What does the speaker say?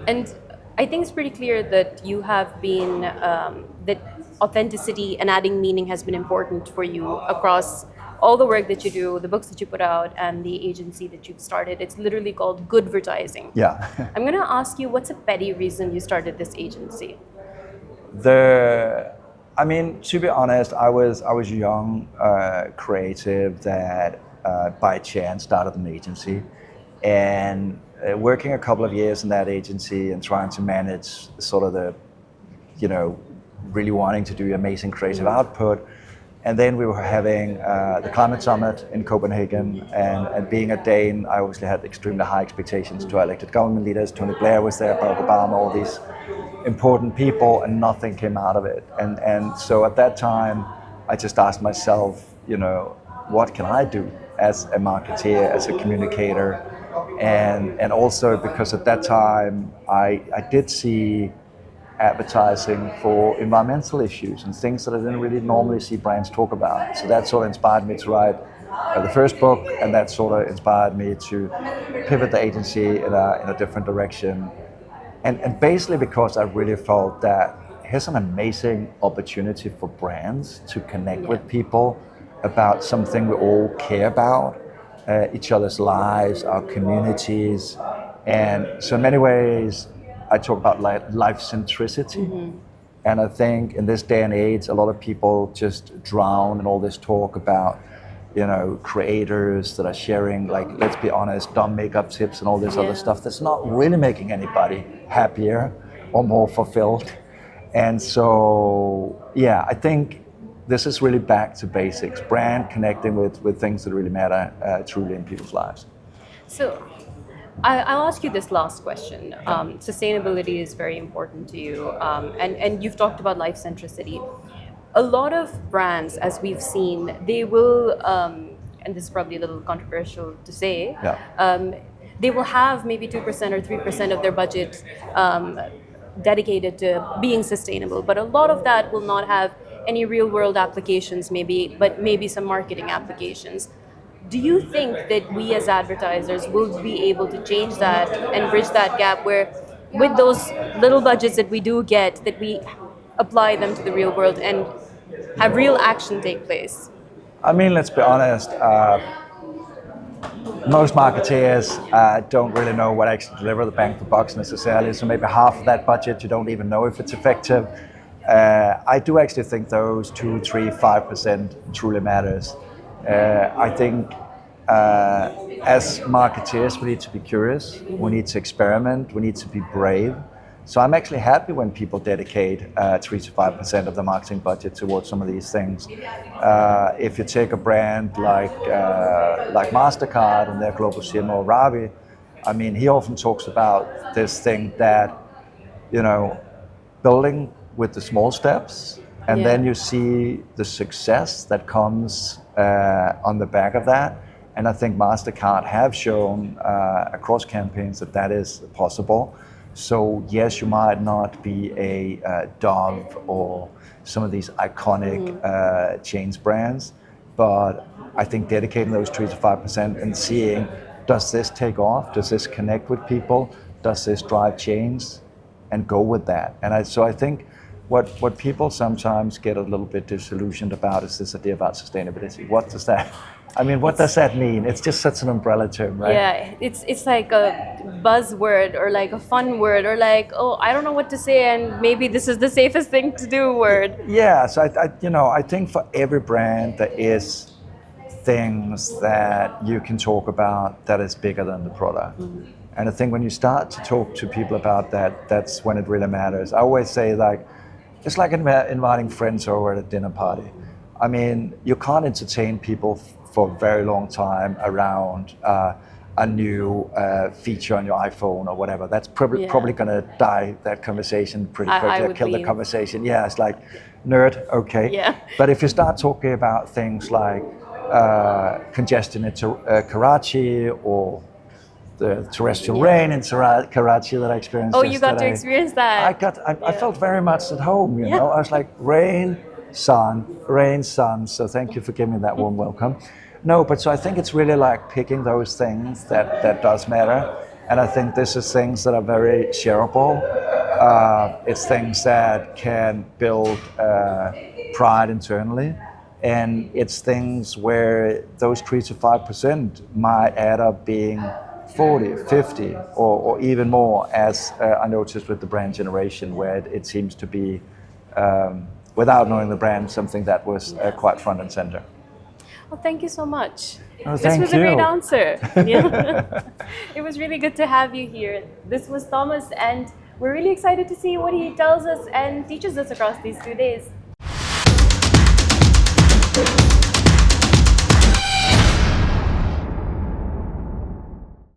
And I think it's pretty clear that you have been, that authenticity and adding meaning has been important for you across all the work that you do, the books that you put out, and the agency that you've started. It's literally called Goodvertising. Yeah. I'm going to ask you, what's a petty reason you started this agency? To be honest, I was young, creative that by chance started an agency, and working a couple of years in that agency and trying to manage sort of really wanting to do amazing creative output. And then we were having the climate summit in Copenhagen, and being a Dane, I obviously had extremely high expectations to our elected government leaders. Tony Blair was there, Barack Obama, all these important people, and nothing came out of it. And so at that time, I just asked myself, what can I do as a marketeer, as a communicator? And also because at that time, I did see advertising for environmental issues and things that I didn't really normally see brands talk about. So that sort of inspired me to write the first book, and that sort of inspired me to pivot the agency in a different direction. And basically because I really felt that here's an amazing opportunity for brands to connect with people about something we all care about, each other's lives, our communities. And so in many ways, I talk about life centricity. Mm-hmm. And I think in this day and age, a lot of people just drown in all this talk about, creators that are sharing, let's be honest, dumb makeup tips and all this other stuff that's not really making anybody happier or more fulfilled. And so, I think this is really back to basics, brand connecting with things that really matter truly in people's lives. So I'll ask you this last question. Sustainability is very important to you, and you've talked about life centricity. A lot of brands, as we've seen, they will, and this is probably a little controversial to say, they will have maybe 2% or 3% of their budget dedicated to being sustainable, but a lot of that will not have any real world applications, but maybe some marketing applications. Do you think that we as advertisers will be able to change that and bridge that gap where with those little budgets that we do get, that we apply them to the real world and have real action take place? Let's be honest, most marketeers don't really know what actually deliver the bang for bucks necessarily, so maybe half of that budget you don't even know if it's effective. I do actually think those 2, 3, 5% truly matters. I think as marketeers, we need to be curious, we need to experiment, we need to be brave. So I'm actually happy when people dedicate 3 to 5% of the marketing budget towards some of these things. If you take a brand like MasterCard and their global CMO, Ravi, he often talks about this thing that, building with the small steps, and then you see the success that comes on the back of that. And I think MasterCard have shown across campaigns that is possible. So yes, you might not be a Dove or some of these iconic chains brands, but I think dedicating those 3 to 5% and seeing, does this take off? Does this connect with people? Does this drive change? And go with that. And I think what people sometimes get a little bit disillusioned about is this idea about sustainability. What does that? What does that mean? It's just such an umbrella term, right? Yeah, it's like a buzzword or like a fun word or like, oh, I don't know what to say and maybe this is the safest thing to do word. Yeah, so I think for every brand there is things that you can talk about that is bigger than the product. Mm-hmm. And I think when you start to talk to people about that, that's when it really matters. I always say it's like inviting friends over at a dinner party. You can't entertain people for a very long time around a new feature on your iPhone or whatever. That's probably going to die that conversation pretty quickly, kill the conversation. Yeah, it's like, nerd, okay. Yeah. But if you start talking about things like congestion at Karachi or the terrestrial rain in Karachi that I experienced. Oh, you got to experience that. I felt very much at home, you know. I was like, rain, sun. So thank you for giving me that warm welcome. No, but so I think it's really like picking those things that does matter And I think this is things that are very shareable. It's things that can build pride internally. And it's things where those 3 to 5% might add up being 40, 50, or even more, as I noticed with the brand generation, where it seems to be, without knowing the brand, something that was quite front and center. Well, thank you so much. Oh, this thank was you. a great answer. Yeah. It was really good to have you here. This was Thomas, and we're really excited to see what he tells us and teaches us across these 2 days.